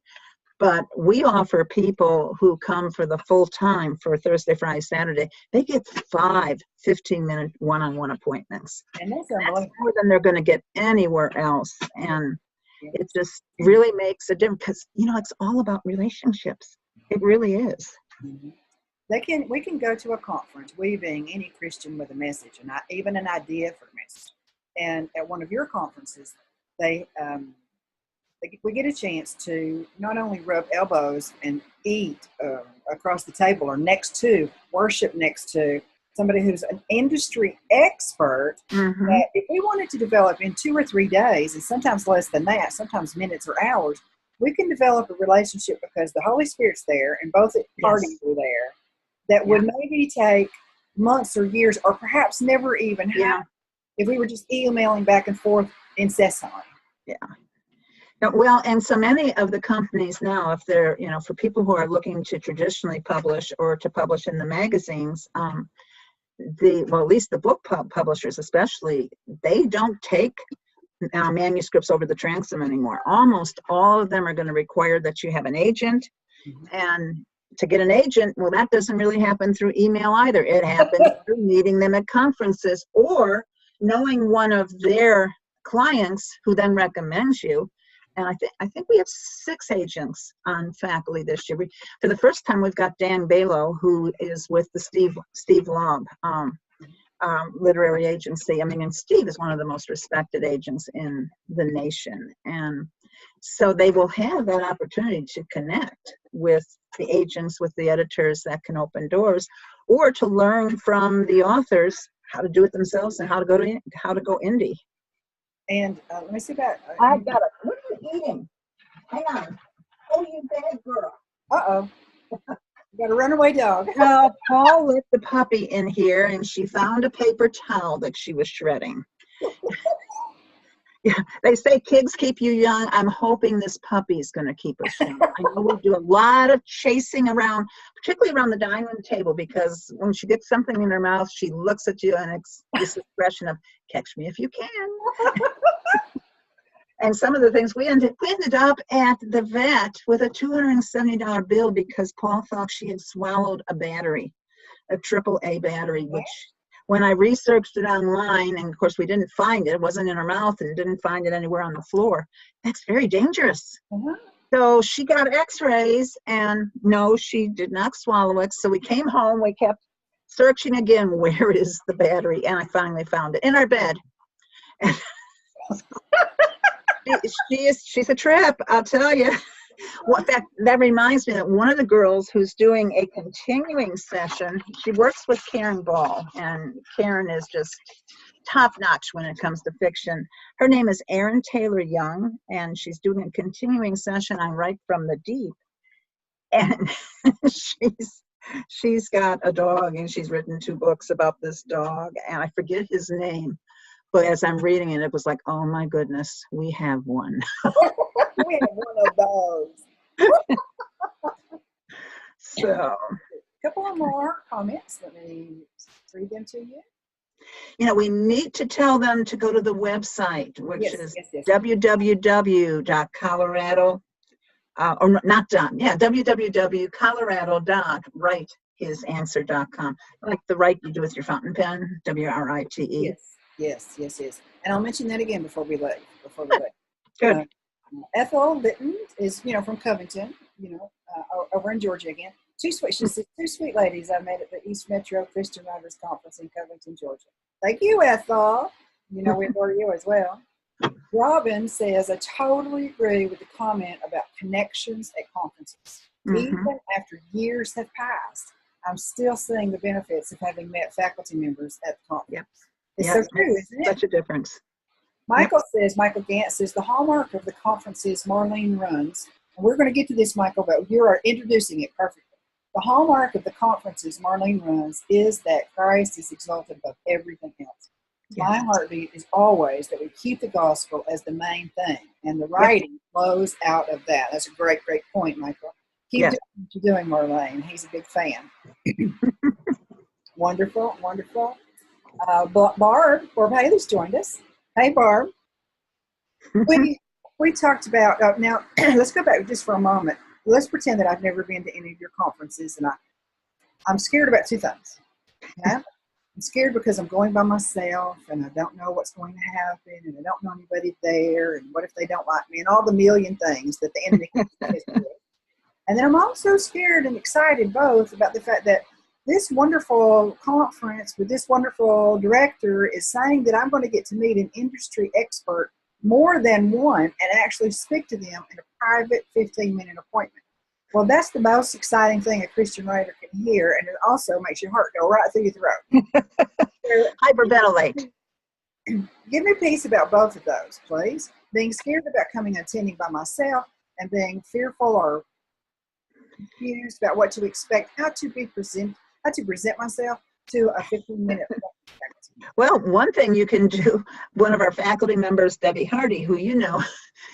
But we offer people who come for the full time for Thursday, Friday, Saturday, they get 5 15-minute one-on-one appointments. And that's more than they're going to get anywhere else. And it just really makes a difference, because, it's all about relationships. It really is. Mm-hmm. We can go to a conference, we being any Christian with a message, and even an idea for a message. And at one of your conferences, we get a chance to not only rub elbows and eat across the table or worship next to somebody who's an industry expert, that if we wanted to develop in 2 or 3 days, and sometimes less than that, sometimes minutes or hours, we can develop a relationship because the Holy Spirit's there and both parties are there, that would maybe take months or years, or perhaps never even happen if we were just emailing back and forth incessantly. Yeah. Well, and so many of the companies now, if they're, for people who are looking to traditionally publish or to publish in the magazines, at least the book publishers especially, they don't take manuscripts over the transom anymore. Almost all of them are going to require that you have an agent. And to get an agent, well, that doesn't really happen through email either. It happens through meeting them at conferences or knowing one of their clients who then recommends you. And I think we have 6 agents on faculty this year. For the first time, we've got Dan Balo, who is with the Steve Lobb literary agency. I mean, and Steve is one of the most respected agents in the nation. And so they will have that opportunity to connect with the agents, with the editors that can open doors, or to learn from the authors how to do it themselves and how to go indie. And let me see that. I've got it. What are you eating? Hang on. Oh, you bad girl. Uh-oh. You got a runaway dog. Well, Paul let the puppy in here, and she found a paper towel that she was shredding. Yeah, they say kids keep you young. I'm hoping this puppy is going to keep us young. I know we do a lot of chasing around, particularly around the dining room table, because when she gets something in her mouth, she looks at you and it's this expression of, catch me if you can. And some of the things, we ended up at the vet with a $270 bill because Paul thought she had swallowed a battery, a AAA battery, which when I researched it online, and of course we didn't find it, it wasn't in her mouth and didn't find it anywhere on the floor. That's very dangerous. So she got x-rays and no, she did not swallow it. So we came home, we kept searching again, where is the battery? And I finally found it in our bed. And she's a trip, I'll tell you. Well, in fact, that reminds me that one of the girls who's doing a continuing session, she works with Karen Ball, and Karen is just top notch when it comes to fiction. Her name is Erin Taylor Young, and she's doing a continuing session on Right from the Deep. And she's got a dog, and she's written 2 books about this dog, and I forget his name. But as I'm reading it, it was like, oh my goodness, we have one. We have one of those. So, A couple of more comments. Let me read them to you. We need to tell them to go to the website, which is yes. www.colorado, or not done, yeah, www.colorado.writehisanswer.com, like the write you do with your fountain pen, WRITE. Yes. And I'll mention that again before we leave. Good. Ethel Litton is, from Covington, over in Georgia again. She says, 2 sweet ladies I met at the East Metro Christian Writers Conference in Covington, Georgia. Thank you, Ethel. We adore you as well. Robin says, I totally agree with the comment about connections at conferences. Even after years have passed, I'm still seeing the benefits of having met faculty members at the conference. Yep. It's so true, isn't it? Such a difference. Michael Gant says, the hallmark of the conferences Marlene runs, and we're going to get to this, Michael, but you are introducing it perfectly. The hallmark of the conferences Marlene runs is that Christ is exalted above everything else. Yes. My heartbeat is always that we keep the gospel as the main thing, and the writing flows out of that. That's a great, great point, Michael. Keep doing what you're doing, Marlene. He's a big fan. Wonderful. Barb Haley's joined us. Hey, Barb. We talked about, now let's go back just for a moment. Let's pretend that I've never been to any of your conferences, and I'm scared about 2 things. Yeah? I'm scared because I'm going by myself, and I don't know what's going to happen, and I don't know anybody there, and what if they don't like me, and all the million things that the enemy can do. And then I'm also scared and excited both about the fact that this wonderful conference with this wonderful director is saying that I'm going to get to meet an industry expert, more than one, and actually speak to them in a private 15-minute appointment. Well, that's the most exciting thing a Christian writer can hear, and it also makes your heart go right through your throat. Hyperventilate. Give me peace about both of those, please. Being scared about coming and attending by myself, and being fearful or confused about what to expect, how to present myself to a 15-minute appointment. Well, one thing you can do, one of our faculty members, Debbie Hardy, who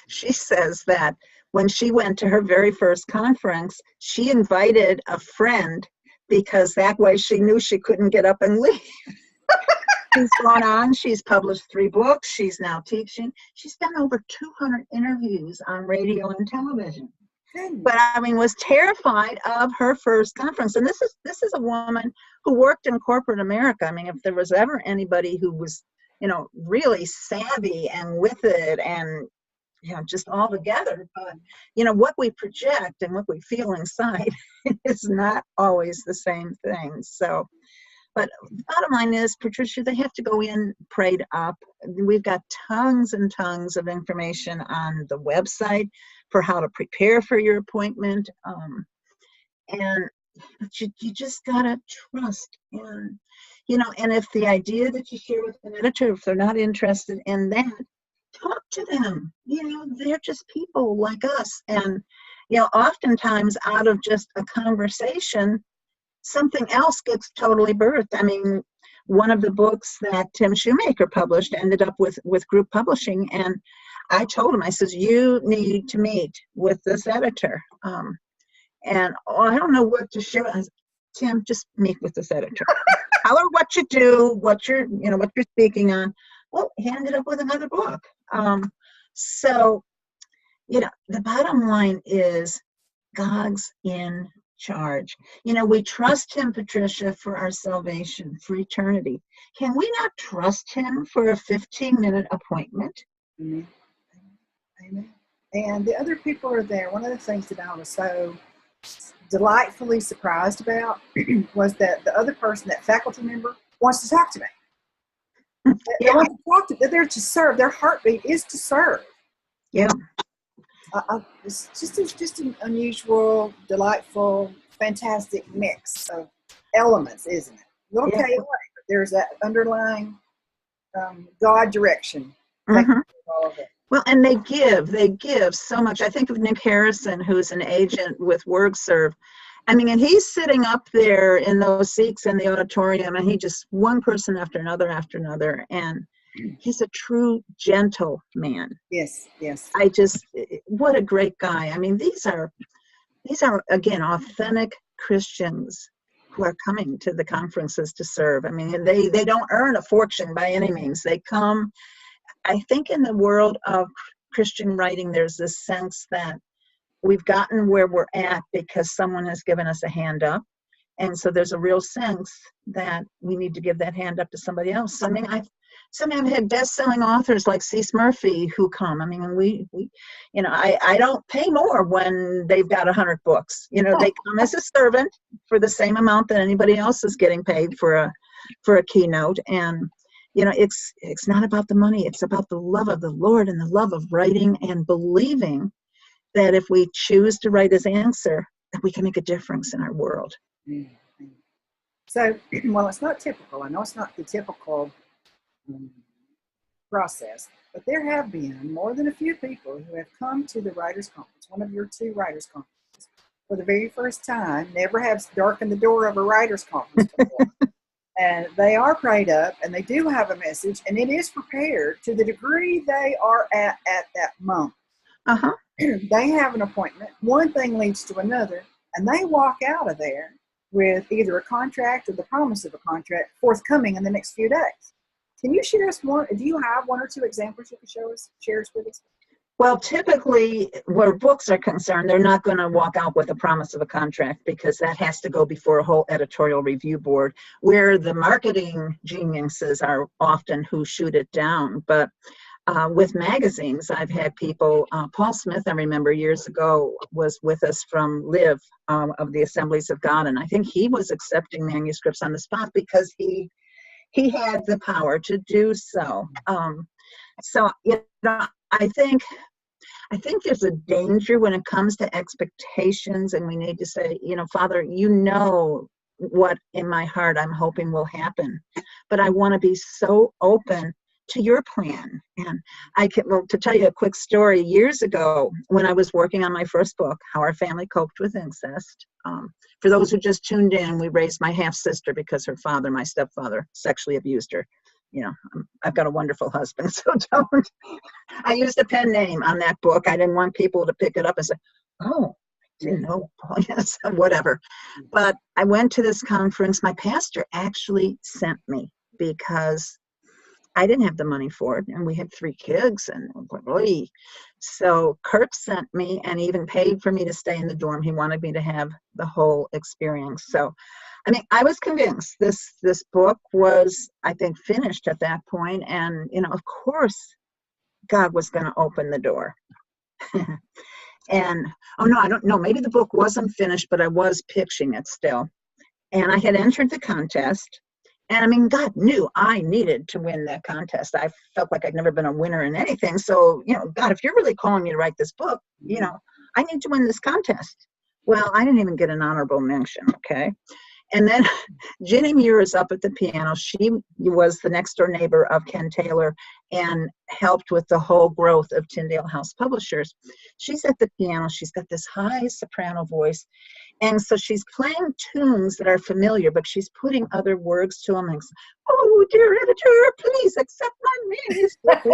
she says that when she went to her very first conference, she invited a friend because that way she knew she couldn't get up and leave. She's gone on. She's published 3 books. She's now teaching. She's done over 200 interviews on radio and television. But was terrified of her first conference. And this is a woman who worked in corporate America. If there was ever anybody who was, really savvy and with it and, just all together. But, what we project and what we feel inside is not always the same thing. So, but the bottom line is, Patricia, they have to go in prayed up. We've got tons and tons of information on the website for how to prepare for your appointment. And you just gotta trust. And, and if the idea that you share with an editor, if they're not interested in that, talk to them. They're just people like us. And, oftentimes out of just a conversation, something else gets totally birthed. One of the books that Tim Shoemaker published ended up with group publishing, and I told him, I says, you need to meet with this editor. I don't know what to share. I said, Tim, just meet with this editor. Tell her what you do, what you're speaking on. Well, he ended up with another book. So, the bottom line is God's in charge. We trust him, Patricia, for our salvation, for eternity. Can we not trust him for a 15-minute appointment? Amen. Amen. And the other people are there. One of the things that I was so delightfully surprised about was that the other person, that faculty member, wants to talk to me. They want to talk to. They're to serve. Their heartbeat is to serve. Yeah. It's just an unusual, delightful, fantastic mix of elements, isn't it? A little chaotic, but there's that underlying God direction. All of it. Well, and they give so much. I think of Nick Harrison, who's an agent with WorkServe. I mean, and he's sitting up there in those seats in the auditorium, and he just one person after another, and he's a true gentleman. Yes. What a great guy. I mean, these are again authentic Christians who are coming to the conferences to serve. I mean, they don't earn a fortune by any means. They come. I think in the world of Christian writing, there's this sense that we've gotten where we're at because someone has given us a hand up. And so there's a real sense that we need to give that hand up to somebody else. I mean, I've had best-selling authors like Cease Murphy who come. I mean, we I don't pay more when they've got 100 books. They come as a servant for the same amount that anybody else is getting paid for a keynote. And it's not about the money. It's about the love of the Lord and the love of writing and believing that if we choose to write His answer, that we can make a difference in our world. Mm-hmm. So, well, it's not typical. I know it's not the typical process, but there have been more than a few people who have come to the Writers' Conference, one of your 2 Writers' Conferences, for the very first time, never have darkened the door of a Writers' Conference before. And they are prayed up, and they do have a message, and it is prepared to the degree they are at that moment. They have an appointment, one thing leads to another, and they walk out of there with either a contract or the promise of a contract forthcoming in the next few days. Can you share us one? Do you have 1 or 2 examples you can share us with us? Well, typically, where books are concerned, they're not going to walk out with a promise of a contract because that has to go before a whole editorial review board, where the marketing geniuses are often who shoot it down. But with magazines, I've had people, Paul Smith, I remember years ago, was with us from Live of the Assemblies of God, and I think he was accepting manuscripts on the spot because he had the power to do so. So, I think there's a danger when it comes to expectations, and we need to say, Father, what in my heart I'm hoping will happen, but I want to be so open to your plan. And to tell you a quick story, years ago when I was working on my first book, How Our Family Coped with Incest, for those who just tuned in, we raised my half-sister because her father, my stepfather, sexually abused her. I've got a wonderful husband, so don't. I used a pen name on that book. I didn't want people to pick it up and say, oh, I didn't know. Yes, whatever. But I went to this conference. My pastor actually sent me because I didn't have the money for it, and we had 3 kids, and boy. So Kirk sent me and even paid for me to stay in the dorm. He wanted me to have the whole experience. So, I mean, I was convinced this book was, I think, finished at that point, and of course, God was going to open the door. And I don't know. Maybe the book wasn't finished, but I was pitching it still, and I had entered the contest. And I mean, God knew I needed to win that contest. I felt like I'd never been a winner in anything. So, God, if you're really calling me to write this book, I need to win this contest. Well, I didn't even get an honorable mention, okay? And then Ginny Muir is up at the piano. She was the next door neighbor of Ken Taylor and helped with the whole growth of Tyndale House Publishers. She's at the piano. She's got this high soprano voice. And so she's playing tunes that are familiar, but she's putting other words to them. And oh, dear editor, please accept my manuscript.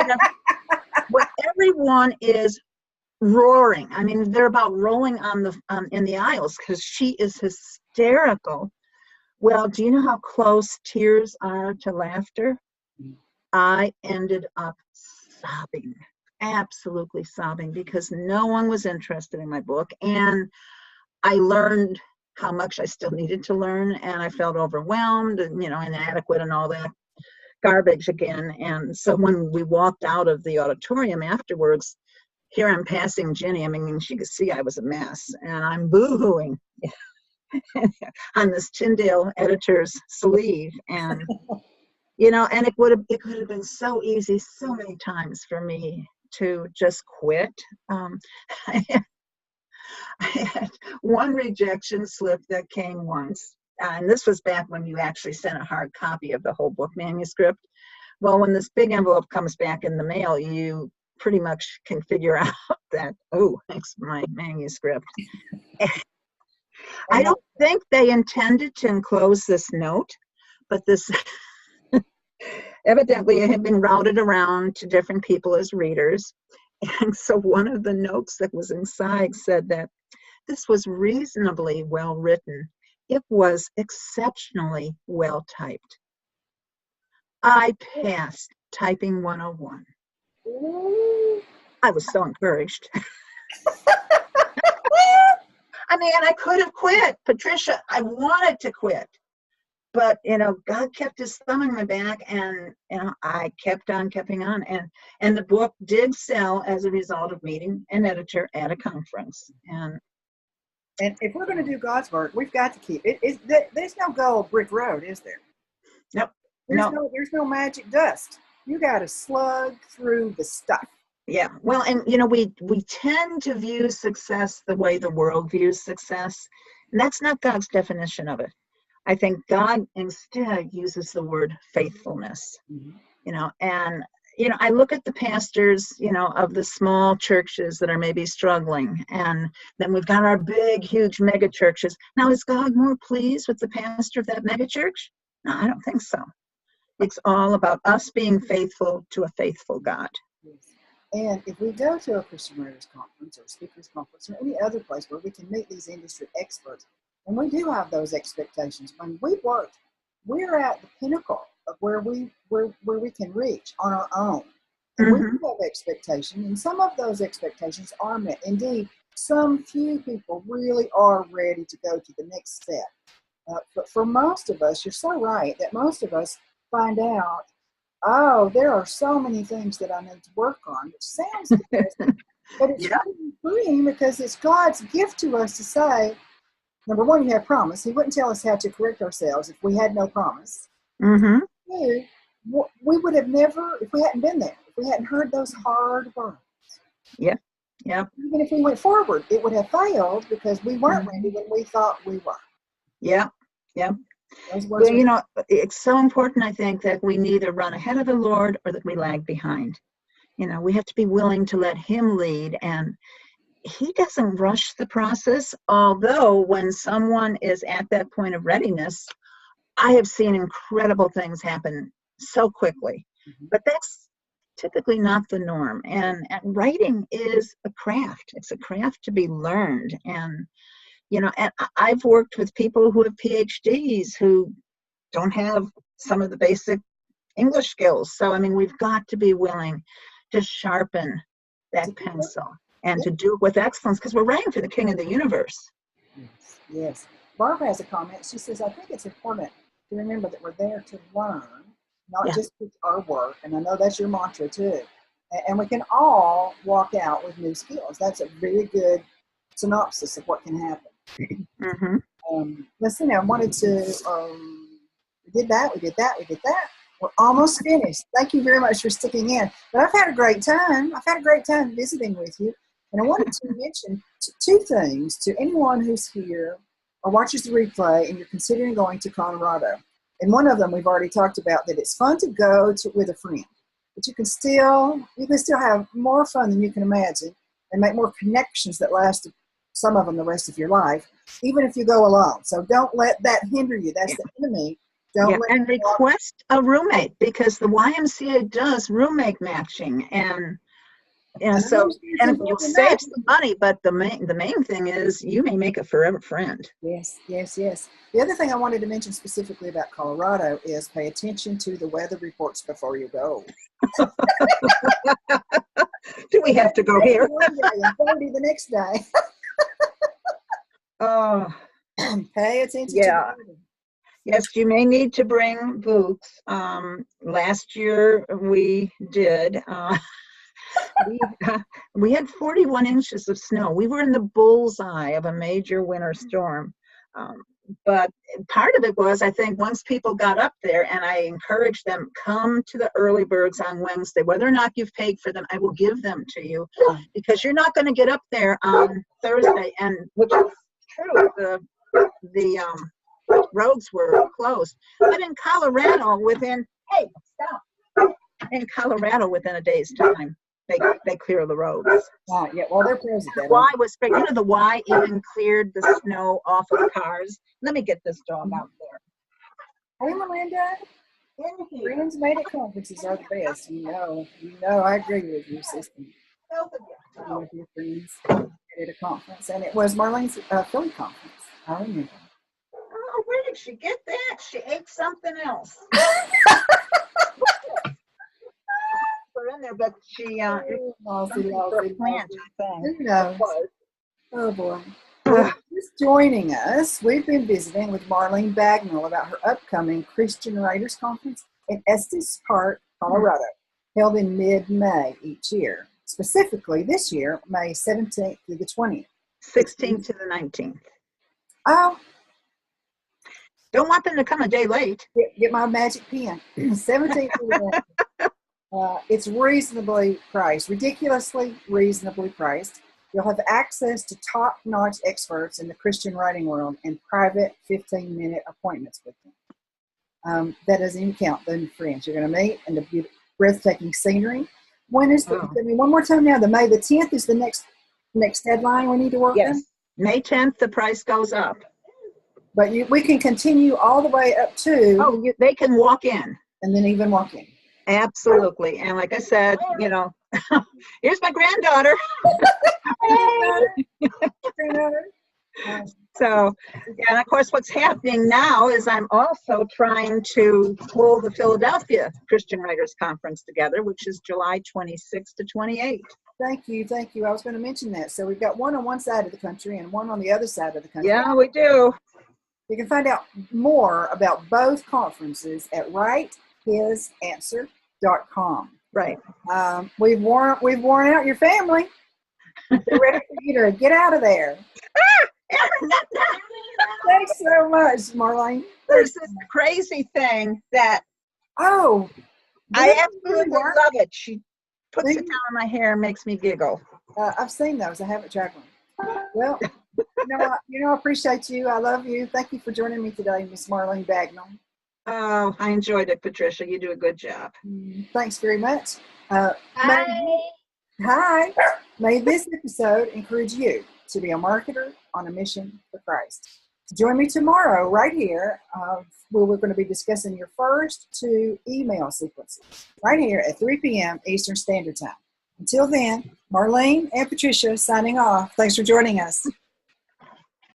Well, everyone is roaring. I mean, they're about rolling in the aisles because she is hysterical. Well, do you know how close tears are to laughter? I ended up sobbing, absolutely sobbing, because no one was interested in my book. And I learned how much I still needed to learn, and I felt overwhelmed and, inadequate and all that garbage again. And so when we walked out of the auditorium afterwards, here I'm passing Jenny. I mean, she could see I was a mess, and I'm boo-hooing on this Tyndale editor's sleeve. And, and it could have been so easy so many times for me to just quit. I had one rejection slip that came once, and this was back when you actually sent a hard copy of the whole book manuscript. Well, when this big envelope comes back in the mail, you pretty much can figure out that, oh, thanks for my manuscript. I don't think they intended to enclose this note, but this evidently it had been routed around to different people as readers. And so one of the notes that was inside said that this was reasonably well written. It was exceptionally well typed. I passed typing 101. I was so encouraged. I mean, I could have quit. Patricia, I wanted to quit. But, God kept his thumb in my back, and, I kept on keeping on. And the book did sell as a result of meeting an editor at a conference. And if we're going to do God's work, we've got to keep it. There's no gold brick road, is there? Nope. There's no magic dust. You got to slug through the stuff. Yeah. Well, and we tend to view success the way the world views success, and that's not God's definition of it. I think God instead uses the word faithfulness. And I look at the pastors, of the small churches that are maybe struggling, and then we've got our big, huge mega churches. Now, is God more pleased with the pastor of that mega church? No, I don't think so. It's all about us being faithful to a faithful God. Yes. And if we go to a Christian Writers Conference or Speakers Conference or any other place where we can meet these industry experts, and we do have those expectations, when we've worked, we're at the pinnacle of where we can reach on our own. And we do have expectations, and some of those expectations are met. Indeed, some few people really are ready to go to the next step. But for most of us, you're so right that most of us find out, oh, there are so many things that I need to work on, which sounds depressing, but it's really freeing because it's God's gift to us to say, number one, you have promise. He wouldn't tell us how to correct ourselves if we had no promise. Two, we would have never, if we hadn't been there, if we hadn't heard those hard words. Yeah. Even if we went forward, it would have failed because we weren't ready when we thought we were. Yeah. Well, it's so important, I think, that we neither run ahead of the Lord or that we lag behind. We have to be willing to let him lead, and he doesn't rush the process, although when someone is at that point of readiness, I have seen incredible things happen so quickly. But that's typically not the norm. And writing is a craft. It's a craft to be learned. And and I've worked with people who have PhDs who don't have some of the basic English skills. So, I mean, we've got to be willing to sharpen that pencil and to do it with excellence because we're writing for the King of the universe. Yes. Barbara has a comment. She says, I think it's important to remember that we're there to learn, not just with our work. And I know that's your mantra too. And we can all walk out with new skills. That's a very good synopsis of what can happen. Let's see, I wanted to, we did that. We're almost finished. Thank you very much for sticking in. But I've had a great time. Visiting with you. And I wanted to mention two things to anyone who's here or watches the replay and you're considering going to Colorado. And one of them we've already talked about, that it's fun to go to with a friend. But you can still have more fun than you can imagine and make more connections that last some of them the rest of your life, even if you go alone. So don't let that hinder you. That's the enemy. And request a roommate, because the YMCA does roommate matching, and so you'll save some money, but the main thing is you may make a forever friend. Yes. The other thing I wanted to mention specifically about Colorado is pay attention to the weather reports before you go. Do we have to go here? One day and 30 the next day. Oh, pay attention to the weather. Yes, you may need to bring boots. Last year we did. we, we had 41 inches of snow. We were in the bullseye of a major winter storm. But part of it was, I think, once people got up there, and I encouraged them, come to the early birds on Wednesday. Whether or not you've paid for them, I will give them to you, because you're not going to get up there on Thursday, and which is true. The roads were closed. But in Colorado, within a day's time, they clear the roads. Yeah, well, they're president. The Y was, you know, the Y even cleared the snow off of cars. Let me get this dog out there. Hey, Melinda. Friends made at conferences are the best. You know, I agree with you, sister. With your friends at a conference, and it was Marlene's Philly conference. I remember. Oh, where did she get that? She ate something else. In there, but she for a plant, I think. Who knows? Oh boy. Well, just joining us, we've been visiting with Marlene Bagnull about her upcoming Christian Writers Conference in Estes Park, Colorado, held in mid-May each year. Specifically this year, May 17th through the 20th. 16th to the 19th. Oh. Don't want them to come a day late. Get my magic pen. 17th through the 19th. It's reasonably priced, ridiculously reasonably priced. You'll have access to top-notch experts in the Christian writing world and private 15-minute appointments with them. That doesn't even count the friends you're going to meet and the breathtaking scenery. When is one more time now? The May the 10th is the next deadline we need to work on? May 10th, the price goes up. But we can continue all the way up to... Oh, they can walk in. And then even walk in. Absolutely. And like I said, you know, here's my granddaughter. So, and of course, what's happening now is I'm also trying to pull the Philadelphia Christian Writers Conference together, which is July 26th to 28th. Thank you. I was going to mention that. So we've got one on one side of the country and one on the other side of the country. Yeah, we do. You can find out more about both conferences at writehisanswer.com. Right. We've worn out your family. They're ready for you to get out of there. Thanks so much, Marlene. There's this crazy thing that I absolutely love it. She puts it down on my hair and makes me giggle. I've seen those. I haven't tried one. Well, I appreciate you. I love you. Thank you for joining me today, Miss Marlene Bagnull. Oh, I enjoyed it, Patricia. You do a good job. Thanks very much. Hi. May this episode encourage you to be a marketer on a mission for Christ. Join me tomorrow right here where we're going to be discussing your first 2 email sequences right here at 3 p.m. Eastern Standard Time. Until then, Marlene and Patricia signing off. Thanks for joining us.